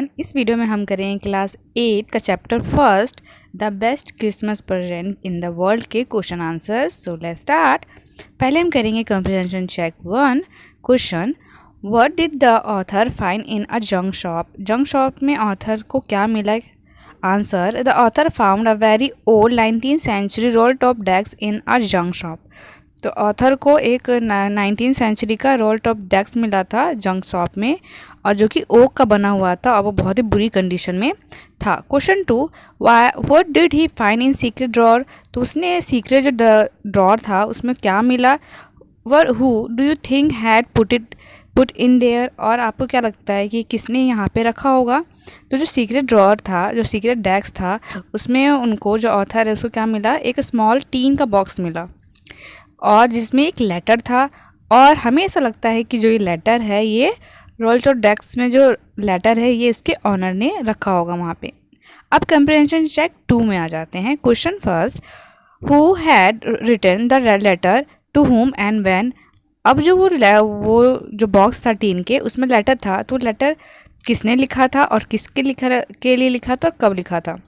Everyone, इस video में हम करेंगे क्लास 8 का chapter first the best Christmas present in the world के question answer. So let's start. पहले हम करेंगे comprehension check 1। Question, what did the author find in a junk shop. Junk shop में ऑथर को क्या मिला। Answer, the author found a very old 19th century roll top desk in a junk shop. तो author को एक 19th century का role top desk मिला था जंक शॉप में, और जो कि ओक का बना हुआ था और वो बहुत ही बुरी कंडीशन में था। Question 2, what did he find in secret drawer. तो उसने सीक्रेट जो ड्रॉर था उसमें क्या मिला। Who do you think had put in their. और आपको क्या लगता है कि किसने यहाँ पे रखा होगा। तो जो सीक्रेट ड्रॉर था, जो सीक्रेट डेस्क था, उसमें उनको जो ऑथर है उसको क्या मिला, एक स्मॉल टीन का बॉक्स मिला और जिसमें एक लेटर था। और हमें ऐसा लगता है कि जो ये लेटर है, ये रोल टॉप डेस्क में जो लेटर है ये इसके ऑनर ने रखा होगा वहाँ पे। अब कंप्रीहेंशन चेक 2 में आ जाते हैं। Question first, who had written the letter to whom and when. अब जो वो जो बॉक्स था टीन के, उसमें लेटर था, तो लेटर किसने लिखा था और किसके के लिए लिखा था और कब लिखा था।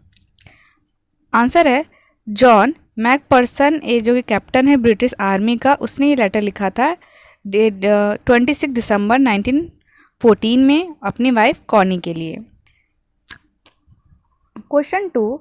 आंसर है जॉन मैकपर्सन, ये जो कि कैप्टन है ब्रिटिश आर्मी का, उसने ये लेटर लिखा था 26 दिसंबर 1914 में अपनी वाइफ कॉनी के लिए। Question 2,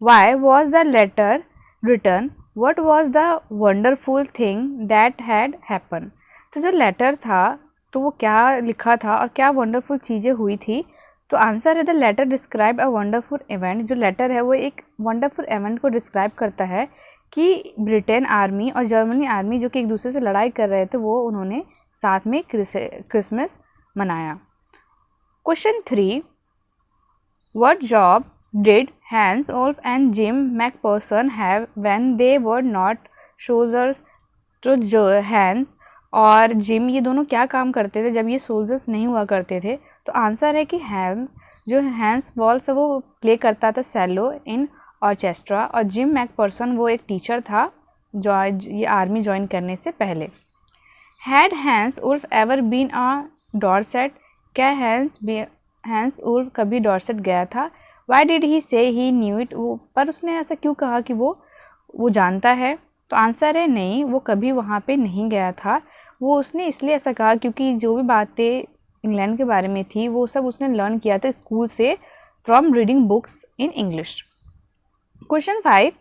why was the letter written, what was the wonderful thing that had happen. तो जो लेटर था तो वो क्या लिखा था और क्या वंडरफुल चीज़ें हुई थी। तो आंसर है the letter describe a wonderful event. जो लेटर है वो एक वंडरफुल इवेंट को डिस्क्राइब करता है कि ब्रिटेन आर्मी और जर्मनी आर्मी जो कि एक दूसरे से लड़ाई कर रहे थे, वो उन्होंने साथ में क्रिसमस मनाया। Question 3, what job did Hans Wolf and Jim Macpherson have when they were not soldiers. तो जो हैंस और जिम ये दोनों क्या काम करते थे जब ये सोल्जर्स नहीं हुआ करते थे। तो आंसर है कि हैंस वॉल्फ है वो प्ले करता था सेलो इन ऑर्केस्ट्रा, और जिम मैकपर्सन वो एक टीचर था जो ये आर्मी ज्वाइन करने से पहले। Had Hans Wolf ever been a Dorset. क्या हैंस वुल्फ कभी डॉरसेट गया था। वाई डिड ही से ही न्यू इट। वो पर उसने ऐसा क्यों कहा कि वो जानता है। तो आंसर है नहीं, वो कभी वहाँ पे नहीं गया था। वो उसने इसलिए ऐसा कहा क्योंकि जो भी बातें इंग्लैंड के बारे में थी वो सब उसने लर्न किया था स्कूल से, from reading books in English. Question 5,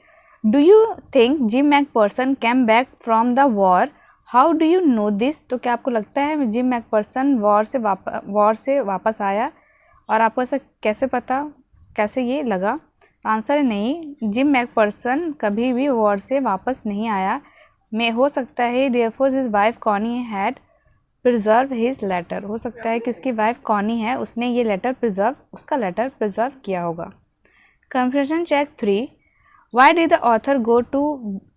do you think Jim Macpherson came back from the war, how do you know this. तो क्या आपको लगता है जिम मैकपर्सन वॉर से वापस आया, और आपको ऐसा कैसे पता, कैसे ये लगा। आंसर है नहीं, जिम मैकपर्सन कभी भी वॉर से वापस नहीं आया। में हो सकता है therefore his wife Connie had preserve his letter. हो सकता है कि उसकी वाइफ कॉनी है, उसने ये उसका लेटर प्रिजर्व किया होगा। Confusion check 3, why did the author go to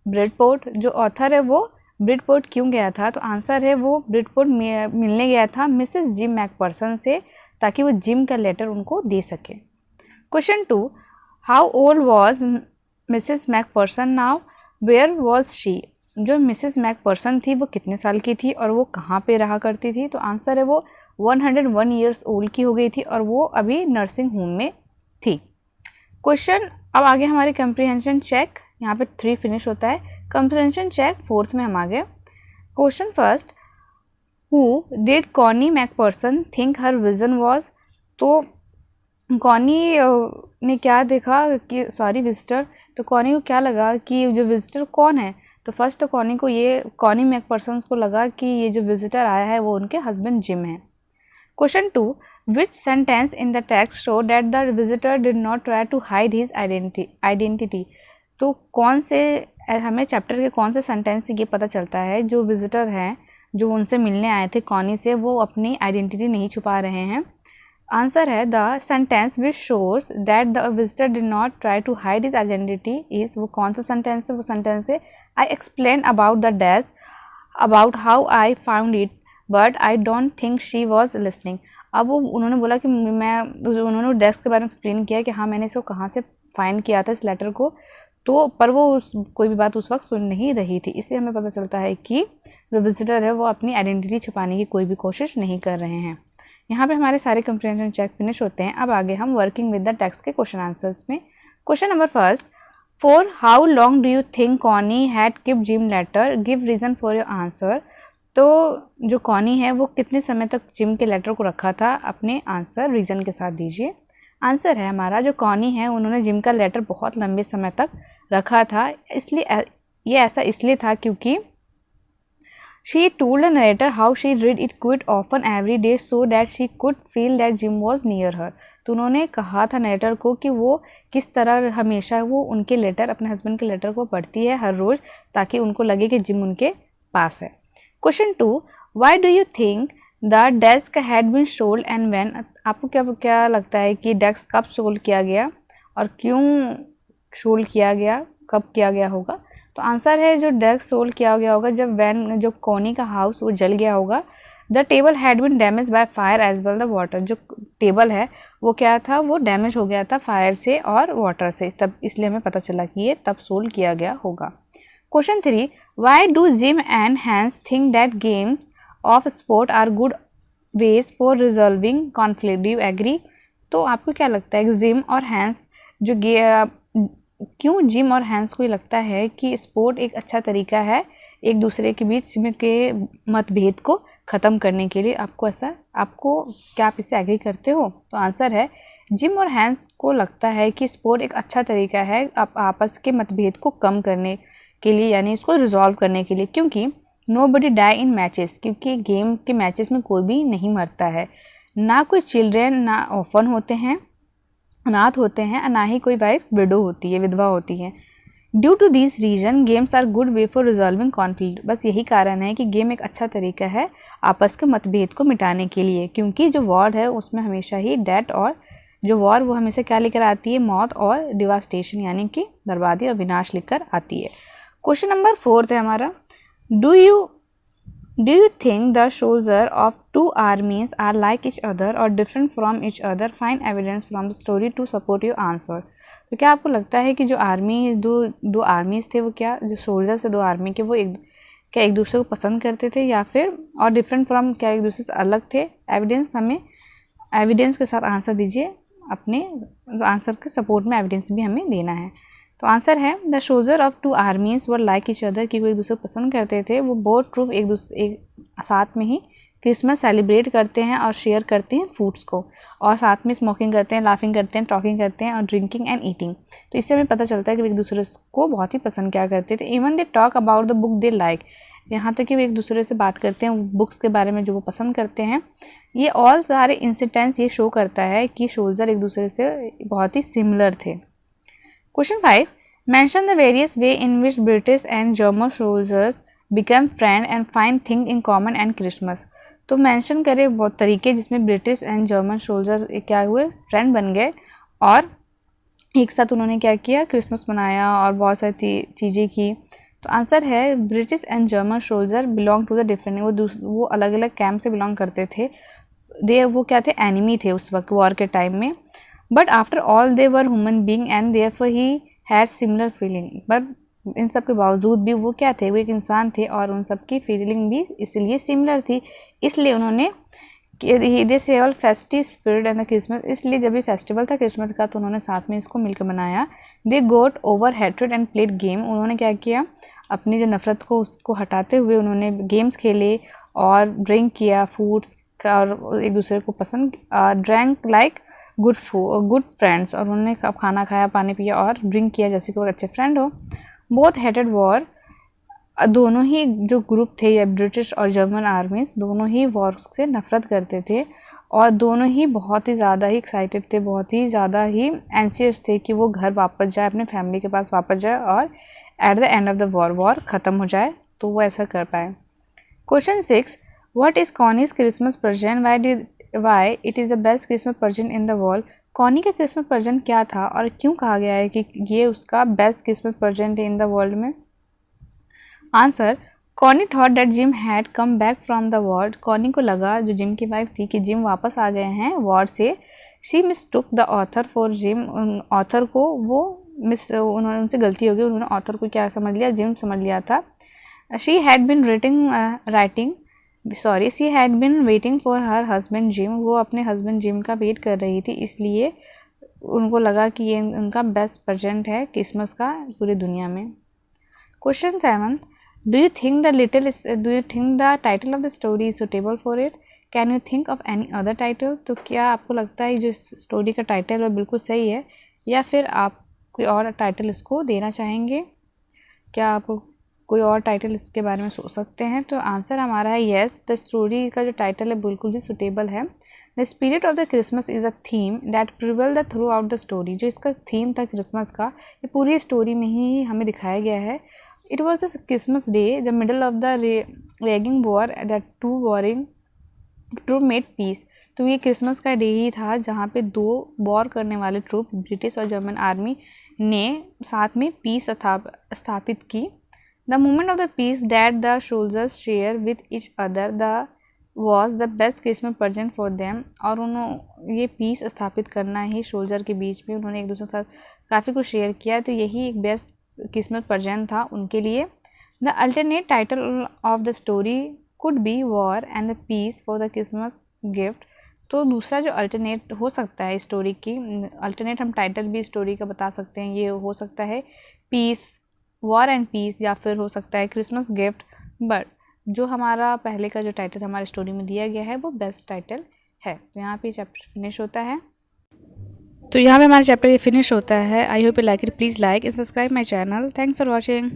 Bridport. जो ऑथर है वो ब्रिडपोर्ट क्यों गया था। तो आंसर है वो ब्रिडपोर्ट मिलने गया था मिसेस जिम मैकपर्सन से, ताकि वो जिम का लेटर उनको दे सके। Question 2, how old was Mrs Macpherson now, where was she. जो मिसेस मैकपर्सन थी वो कितने साल की थी और वो कहाँ पे रहा करती थी। तो आंसर है वो 101 ईयर्स ओल्ड की हो गई थी और वो अभी नर्सिंग होम में थी। क्वेश्चन, अब आगे हमारे कंप्रीहेंशन चेक, यहाँ पे 3 फिनिश होता है। कंप्रीहेंशन चेक 4th में हम आ गए। Question first, who did Connie Macpherson think her vision was. तो कॉनी ने क्या देखा कि विजिटर, तो कॉनी को क्या लगा कि जो विजिटर कौन है। तो फर्स्ट तो कॉनी मैकपर्सन को लगा कि ये जो विजिटर आया है वो उनके हस्बैंड जिम है। Question 2, which sentence in the text show that the visitor did not try to hide his identity. तो हमें चैप्टर के कौन से सेंटेंस से ये पता चलता है जो विजिटर हैं, जो उनसे मिलने आए थे कॉनी से, वो अपनी आइडेंटिटी नहीं छुपा रहे हैं। आंसर है the sentence which shows that the visitor did not try to hide his identity is. वो कौन सा सेंटेंस है। वो सेंटेंस है I explain about the desk, about how I found it, but I don't think she was listening. अब उन्होंने बोला कि उन्होंने डेस्क के बारे में एक्सप्लेन किया कि हाँ मैंने इसको कहाँ से फाइंड किया था इस लेटर को, तो पर वो कोई भी बात उस वक्त सुन नहीं रही थी। इसलिए हमें पता चलता है कि जो विजिटर है वो अपनी आइडेंटिटी छुपाने की कोई भी कोशिश नहीं कर रहे हैं। यहाँ पे हमारे सारे कंप्रीहेंशन चेक फिनिश होते हैं। अब आगे हम वर्किंग विद द टेक्स्ट के क्वेश्चन आंसर्स में। Question number first, for how long do you think Connie had give Jim letter, give reason for your answer. तो जो कॉनी है वो कितने समय तक जिम के लेटर को रखा था, अपने आंसर रीज़न के साथ दीजिए। आंसर है हमारा, जो कॉनी है उन्होंने जिम का लेटर बहुत लंबे समय तक रखा था। इसलिए ये ऐसा इसलिए था क्योंकि she told the narrator how she read it quit often every day so that she could feel that gym was near her. तो उन्होंने कहा था नरेटर को कि वो किस तरह हमेशा वो उनके लेटर, अपने हस्बैंड के लेटर को पढ़ती है हर रोज़, ताकि उनको लगे कि जिम उनके पास है। Question 2, why do you think the desk had been sold and when. आपको क्या लगता है कि डेस्क कब सोल्ड किया गया और क्यों सोल्ड किया गया, कब किया गया होगा। तो आंसर है जो डेस्क सोल्ड किया गया होगा जब कॉनी का हाउस वो जल गया होगा। The table had been damage by fire as well the water. जो टेबल है वो क्या था, वो डैमेज हो गया था फायर से और वाटर से, तब इसलिए हमें पता चला कि ये तब सोल्ड किया गया होगा। Question 3, why do Jim and Hans think that games of sport are good ways for resolving conflict, do you agree. तो आपको क्या लगता है कि जिम और हैंस क्यों जिम और हैंस को ये लगता है कि स्पोर्ट एक अच्छा तरीका है एक दूसरे के बीच में के मतभेद को ख़त्म करने के लिए। क्या आप इससे एग्री करते हो। तो आंसर है, जिम और हैंस को लगता है कि स्पोर्ट एक अच्छा तरीका है आपस के मतभेद को कम करने के लिए, यानी इसको रिजॉल्व करने के लिए। क्योंकि नोबडी डाई इन मैचेस, क्योंकि गेम के मैचेस में कोई भी नहीं मरता है, ना कोई चिल्ड्रेन ना ऑफन होते हैं, अनाथ होते हैं, ना ही कोई वाइफ विडो होती है, विधवा होती है। Due to this reason games are good way for resolving conflict. बस यही कारण है कि गेम एक अच्छा तरीका है आपस के मतभेद को मिटाने के लिए, क्योंकि जो वॉर है उसमें हमेशा ही डेथ, और जो वॉर वो हमेशा क्या लेकर आती है, मौत और डिवास्टेशन यानी कि बर्बादी और विनाश लेकर आती है। क्वेश्चन नंबर 4 है हमारा, do you think the soldiers of two armies are like each other or different from each other? Find evidence from the story to support your answer. तो क्या आपको लगता है कि जो आर्मी दो आर्मीज थे, वो क्या जो सोल्जर्स थे दो आर्मी के, वो एक दूसरे को पसंद करते थे, या फिर और डिफरेंट फ्रॉम क्या एक दूसरे से अलग थे। एविडेंस के साथ आंसर दीजिए। अपने आंसर के सपोर्ट में एविडेंस भी हमें देना है। तो आंसर है, the soldier of to आर्मीज were like each other, कि वो एक दूसरे को पसंद करते थे। वो बोथ ट्रूप एक साथ में ही क्रिसमस सेलिब्रेट करते हैं और शेयर करते हैं फूड्स को, और साथ में स्मोकिंग करते हैं, लाफिंग करते हैं, टॉकिंग करते हैं और ड्रिंकिंग एंड ईटिंग। तो इससे हमें पता चलता है कि वो एक दूसरे को बहुत ही पसंद क्या करते थे। Even they talk about the book they like, यहाँ तक कि वो एक दूसरे से बात करते हैं बुक्स के बारे में जो वो पसंद करते हैं। ये ऑल सारे इंसिडेंट्स ये शो करता है कि सोल्जर एक दूसरे से बहुत ही सिमिलर थे। Question 5, mention the various way in which British and German soldiers became friends and find things in common and Christmas। तो मेंशन करें बहुत तरीके जिसमें ब्रिटिश एंड जर्मन सोल्जर क्या हुए, फ्रेंड बन गए और एक साथ उन्होंने क्या किया, क्रिसमस मनाया और बहुत सारी चीज़ें की। तो आंसर है, British and German soldier belong to the different, वो अलग अलग कैंप से बिलोंग करते थे। वो क्या थे, एनिमी थे उस वक्त वॉर के टाइम में। But after all they were human being and therefore he had similar feeling. But in सब के बावजूद भी वो क्या थे, वो एक इंसान थे और उन सब की फीलिंग भी इसलिए सिमिलर थी। इसलिए उन्होंने दे से all festive spirit and the Christmas, इसलिए जब भी फेस्टिवल था क्रिसमस का तो उन्होंने साथ में इसको मिलकर मनाया। They got over hatred and played game, उन्होंने क्या किया, अपनी जो नफरत को उसको हटाते हुए उन्होंने गेम्स खेले और ड्रिंक किया फूड्स का, और एक दूसरे को पसंद ड्रैंक लाइक गुड फ्रेंड्स, और उन्होंने खाना खाया, पानी पिया और ड्रिंक किया जैसे कि वो अच्छे फ्रेंड हो। बोथ हेटेड वॉर, दोनों ही जो ग्रुप थे या ब्रिटिश और जर्मन आर्मीज दोनों ही वॉर से नफरत करते थे और दोनों ही बहुत ही ज़्यादा ही एक्साइटेड थे, बहुत ही ज़्यादा ही एंशियस थे कि वो घर वापस जाए, अपने फैमिली के पास वापस जाए और at the end of the war ख़त्म हो जाए, तो वो ऐसा कर पाए। Question 6, what is Connie's Christmas present, why it is the best Christmas present in the world. Connie का क्रिसमस प्रेजेंट क्या था और क्यों कहा गया है कि ये उसका बेस्ट क्रिसमस प्रेजेंट है इन द वर्ल्ड में। Answer, Connie thought that gym had come back from the war, Connie को लगा, जो जिम की वाइफ थी, कि जिम वापस आ गए हैं वॉर से। She मिसटुक the author for gym, author को वो उन्होंने उनसे गलती हो गई, उन्होंने ऑथर को क्या समझ लिया, जिम समझ लिया था। She had been writing sorry, she had been waiting for her husband gym, वो अपने हस्बैंड जिम का वेट कर रही थी, इसलिए उनको लगा कि ये उनका बेस्ट प्रेजेंट है क्रिसमस का पूरी दुनिया में। Question 7, do you think the title of the story is suitable for it? Can you think of any other title? तो क्या आपको लगता है जो स्टोरी का टाइटल है बिल्कुल सही है, या फिर आप कोई और टाइटल इसको देना चाहेंगे? क्या आप कोई और टाइटल इसके बारे में सोच सकते हैं? तो आंसर हमारा है येस, द स्टोरी का जो टाइटल है बिल्कुल ही सुटेबल है। The spirit of the Christmas is a theme that prevail the through out the story, जो इसका थीम था क्रिसमस का, ये पूरी स्टोरी में ही हमें दिखाया गया है। It was the Christmas day the middle of the raging war that too made peace. तो ये क्रिसमस का डे ही था जहाँ पे दो वॉर करने वाले ट्रूप, ब्रिटिश और जर्मन आर्मी ने साथ में पीस स्थापित की। The moment of the peace that the soldiers share with each other the was the best Christmas present for them. और उन्होंने ये पीस स्थापित करना ही सोल्जर के बीच में उन्होंने एक दूसरे के साथ काफ़ी कुछ शेयर किया, तो यही एक बेस्ट क्रिसमस प्रेजेंट था उनके लिए। The alternate title of the story could be war and the peace for the Christmas gift. तो दूसरा जो अल्टरनेट हो सकता है स्टोरी की, अल्टरनेट हम टाइटल भी स्टोरी का बता सकते हैं, ये हो सकता है पीस, वॉर एंड पीस, या फिर हो सकता है क्रिसमस गिफ्ट। बट जो हमारा पहले का जो टाइटल हमारी स्टोरी में दिया गया है वो बेस्ट टाइटल है। तो यहाँ पे चैप्टर फिनिश होता है। तो यहाँ पे हमारा चैप्टर ये फिनिश होता है। I hope you like it. Please like and subscribe my channel. Thanks for watching.